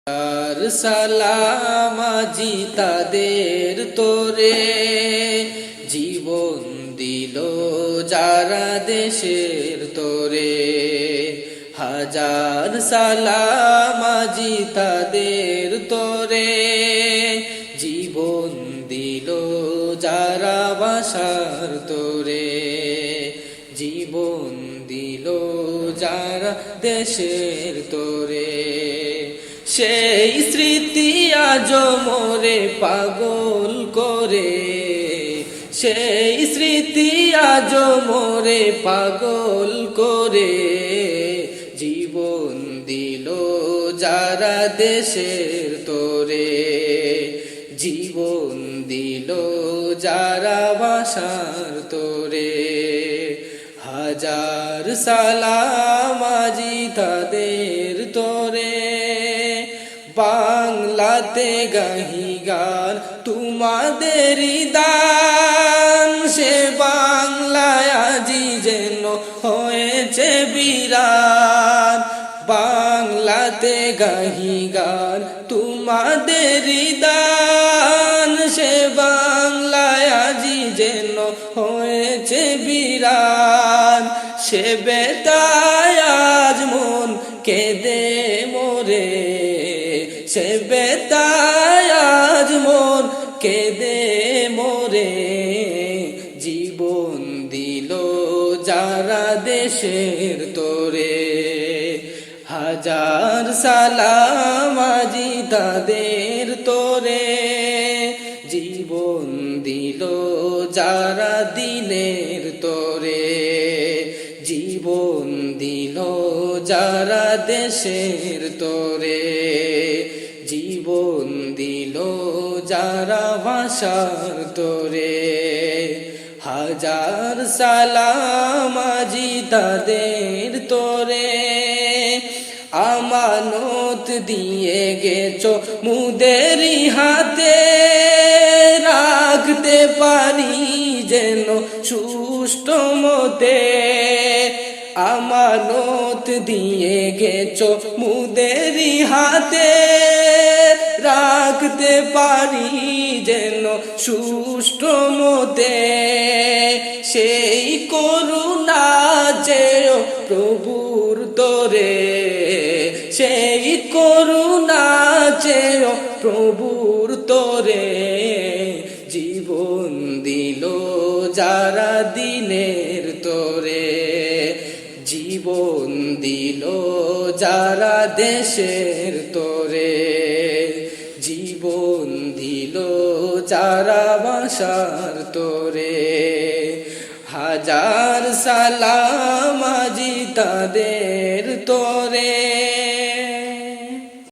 আর সালাম আজি তাদের তোরে, জীবন দিল যারা দেশের তোরে। হাজার সালাম আজি তাদের তোরে, জীবন দিল যারা বাসার তোরে। জীবন দিল যারা দেশের তোরে। সেই স্মৃতি আজ মোরে পাগল করে, সেই স্মৃতি আজ মোরে পাগল করে। জীবন দিল যারা দেশের তোরে, জীবন দিল যারা বাসার তোরে। হাজার সালাম আজি তাদের তোরে। বাংলাতে গাহি গান তোমাদেরই দান, সে বাংলায় আজি যেন হয়েছে বিরান। বাংলাতে গাহি গান তোমাদেরই দান, সে বাংলায় আজি যেন হয়েছে বিরান। সে বেতায় আজ মন কেঁদে মোরে, সে বেতায় আজ মন কেঁদে মোরে। জীবন দিল যারা দেশের তোরে। হাজার সালাম আজি তাদের তোরে, জীবন দিল যারা দিনের তোরে। জীবন দিল যারা দেশের তোরে, জীবন দিল যারা ভাষার তোরে। হাজার সালাম আজি তাদের তোরে। আমানত দিয়ে গেছো মুদেরি হাতে, রাখতে পারি যেন সুষ্ঠ মতে। আমানত দিয়ে গেছো মুদেরি হাতে, রাখতে পারি যেন সুষ্ঠ মতে। সেই করুণা চেয়েও প্রভুর তোরে, সেই করুণা চেয়েও প্রভুর তোরে। জীবন দিল যারা দিনের তোরে, জীবন দিল যারা দেশের তোরে। জীবন দিল যারা বাসার তোরে। হাজার সালাম আজি তাদের তোরে।